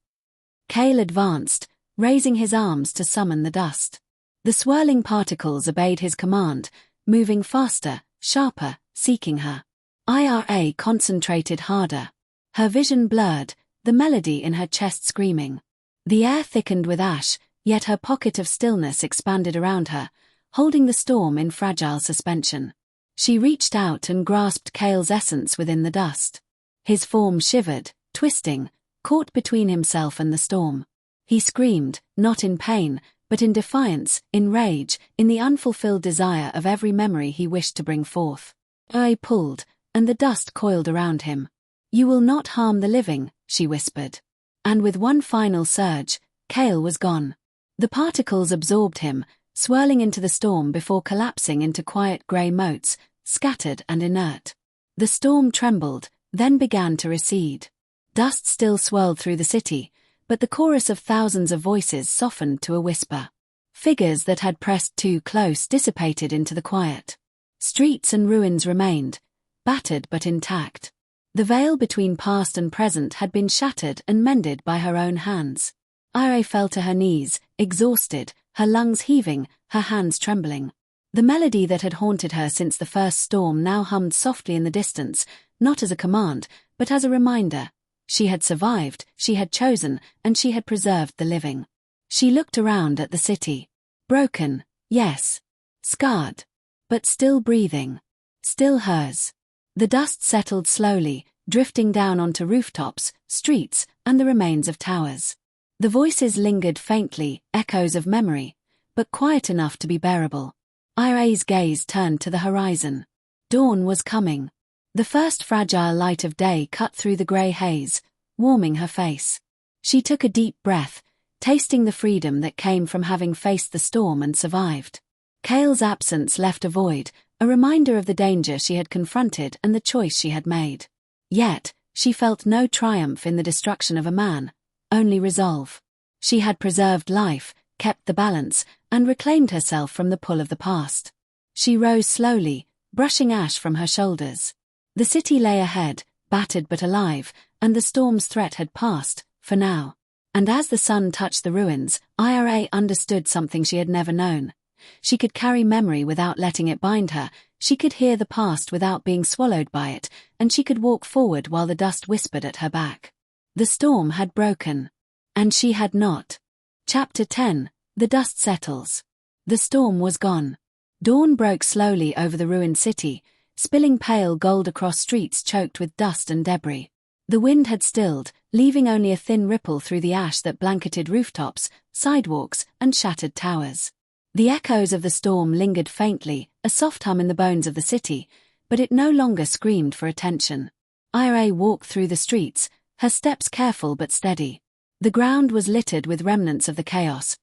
A: Kael advanced, raising his arms to summon the dust. The swirling particles obeyed his command, moving faster, sharper, seeking her. Ira concentrated harder. Her vision blurred, the melody in her chest screaming. The air thickened with ash, yet her pocket of stillness expanded around her, holding the storm in fragile suspension. She reached out and grasped Kael's essence within the dust. His form shivered, twisting, caught between himself and the storm. He screamed, not in pain, but in defiance, in rage, in the unfulfilled desire of every memory he wished to bring forth. I pulled, and the dust coiled around him. You will not harm the living, she whispered. And with one final surge, Kael was gone. The particles absorbed him, swirling into the storm before collapsing into quiet grey motes, scattered and inert. The storm trembled, then began to recede. Dust still swirled through the city, but the chorus of thousands of voices softened to a whisper. Figures that had pressed too close dissipated into the quiet. Streets and ruins remained, battered but intact. The veil between past and present had been shattered and mended by her own hands. Ira fell to her knees, exhausted, her lungs heaving, her hands trembling. The melody that had haunted her since the first storm now hummed softly in the distance, not as a command, but as a reminder. She had survived, she had chosen, and she had preserved the living. She looked around at the city. Broken, yes. Scarred. But still breathing. Still hers. The dust settled slowly, drifting down onto rooftops, streets, and the remains of towers. The voices lingered faintly, echoes of memory, but quiet enough to be bearable. Ire's gaze turned to the horizon. Dawn was coming. The first fragile light of day cut through the grey haze, warming her face. She took a deep breath, tasting the freedom that came from having faced the storm and survived. Kael's absence left a void, a reminder of the danger she had confronted and the choice she had made. Yet, she felt no triumph in the destruction of a man, only resolve. She had preserved life, kept the balance, and reclaimed herself from the pull of the past. She rose slowly, brushing ash from her shoulders. The city lay ahead, battered but alive, and the storm's threat had passed, for now. And as the sun touched the ruins, Ira understood something she had never known. She could carry memory without letting it bind her, she could hear the past without being swallowed by it, and she could walk forward while the dust whispered at her back. The storm had broken. And she had not. Chapter 10. The dust settles. The storm was gone. Dawn broke slowly over the ruined city, spilling pale gold across streets choked with dust and debris. The wind had stilled, leaving only a thin ripple through the ash that blanketed rooftops, sidewalks, and shattered towers. The echoes of the storm lingered faintly, a soft hum in the bones of the city, but it no longer screamed for attention. Ira walked through the streets, her steps careful but steady. The ground was littered with remnants of the chaos.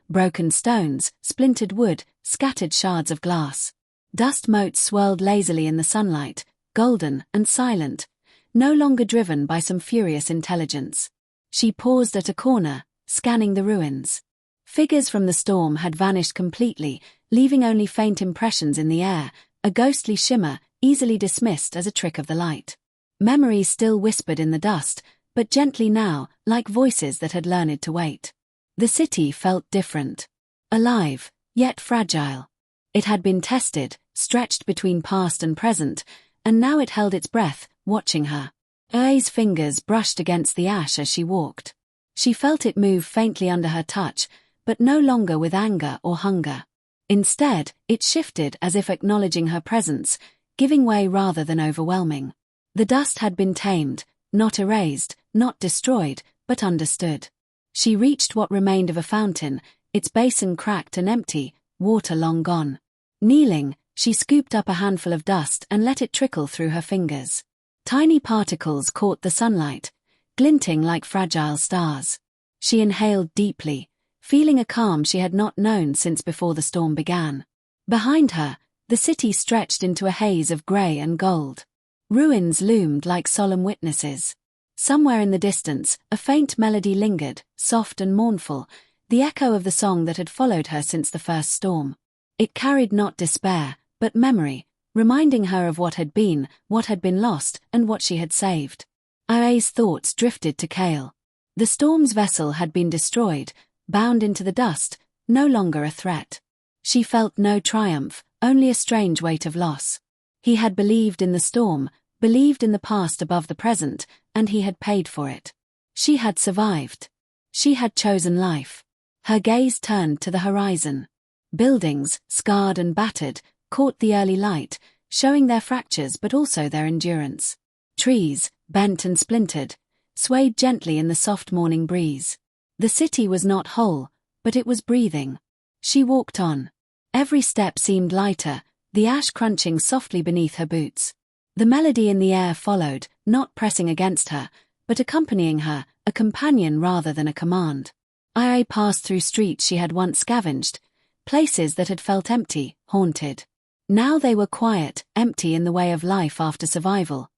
A: Broken stones, splintered wood, scattered shards of glass. Dust motes swirled lazily in the sunlight, golden and silent, no longer driven by some furious intelligence. She paused at a corner, scanning the ruins. Figures from the storm had vanished completely, leaving only faint impressions in the air, a ghostly shimmer, easily dismissed as a trick of the light. Memories still whispered in the dust, but gently now, like voices that had learned to wait. The city felt different. Alive, yet fragile. It had been tested, stretched between past and present, and now it held its breath, watching her. Ira's fingers brushed against the ash as she walked. She felt it move faintly under her touch, but no longer with anger or hunger. Instead, it shifted as if acknowledging her presence, giving way rather than overwhelming. The dust had been tamed, not erased, not destroyed, but understood. She reached what remained of a fountain, its basin cracked and empty, water long gone. Kneeling, she scooped up a handful of dust and let it trickle through her fingers. Tiny particles caught the sunlight, glinting like fragile stars. She inhaled deeply, feeling a calm she had not known since before the storm began. Behind her, the city stretched into a haze of grey and gold. Ruins loomed like solemn witnesses. Somewhere in the distance, a faint melody lingered, soft and mournful, the echo of the song that had followed her since the first storm. It carried not despair, but memory, reminding her of what had been lost, and what she had saved. Ira's thoughts drifted to Kael. The storm's vessel had been destroyed, bound into the dust, no longer a threat. She felt no triumph, only a strange weight of loss. He had believed in the storm, believed in the past above the present, and he had paid for it. She had survived. She had chosen life. Her gaze turned to the horizon. Buildings, scarred and battered, caught the early light, showing their fractures but also their endurance. Trees, bent and splintered, swayed gently in the soft morning breeze. The city was not whole, but it was breathing. She walked on. Every step seemed lighter, the ash crunching softly beneath her boots. The melody in the air followed, not pressing against her, but accompanying her, a companion rather than a command. Ira passed through streets she had once scavenged, places that had felt empty, haunted. Now they were quiet, empty in the way of life after survival.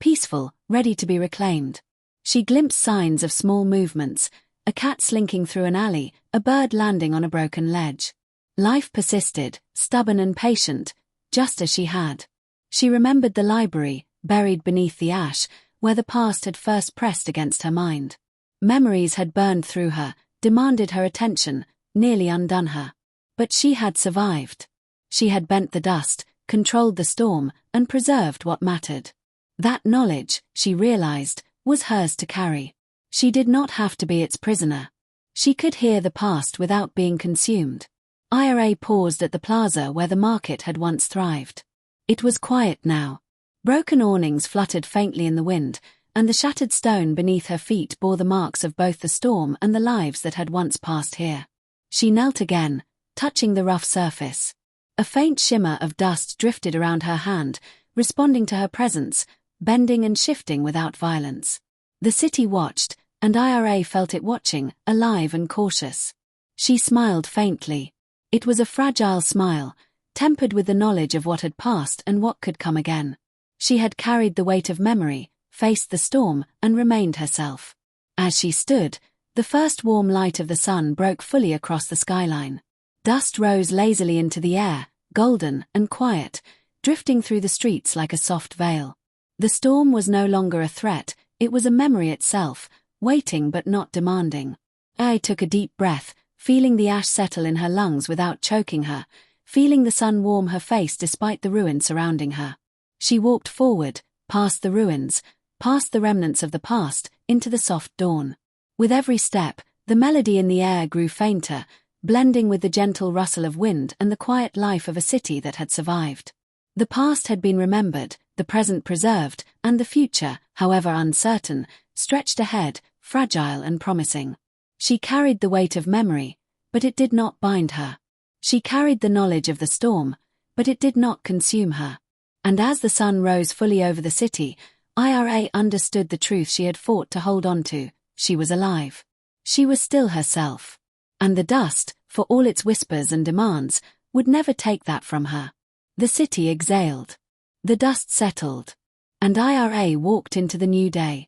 A: Peaceful, ready to be reclaimed. She glimpsed signs of small movements, a cat slinking through an alley, a bird landing on a broken ledge. Life persisted, stubborn and patient, just as she had. She remembered the library, buried beneath the ash, where the past had first pressed against her mind. Memories had burned through her, demanded her attention, nearly undone her. But she had survived. She had bent the dust, controlled the storm, and preserved what mattered. That knowledge, she realized, was hers to carry. She did not have to be its prisoner. She could hear the past without being consumed. Ira paused at the plaza where the market had once thrived. It was quiet now. Broken awnings fluttered faintly in the wind, and the shattered stone beneath her feet bore the marks of both the storm and the lives that had once passed here. She knelt again, touching the rough surface. A faint shimmer of dust drifted around her hand, responding to her presence, bending and shifting without violence. The city watched, and Ira felt it watching, alive and cautious. She smiled faintly. It was a fragile smile, tempered with the knowledge of what had passed and what could come again. She had carried the weight of memory, faced the storm, and remained herself. As she stood, the first warm light of the sun broke fully across the skyline. Dust rose lazily into the air, golden and quiet, drifting through the streets like a soft veil. The storm was no longer a threat, it was a memory itself, waiting but not demanding. I took a deep breath, feeling the ash settle in her lungs without choking her, feeling the sun warm her face despite the ruin surrounding her. She walked forward, past the ruins, past the remnants of the past, into the soft dawn. With every step, the melody in the air grew fainter, blending with the gentle rustle of wind and the quiet life of a city that had survived. The past had been remembered, the present preserved, and the future, however uncertain, stretched ahead, fragile and promising. She carried the weight of memory, but it did not bind her. She carried the knowledge of the storm, but it did not consume her. And as the sun rose fully over the city, Ira understood the truth she had fought to hold on to: she was alive. She was still herself. And the dust, for all its whispers and demands, would never take that from her. The city exhaled. The dust settled. And Ira walked into the new day.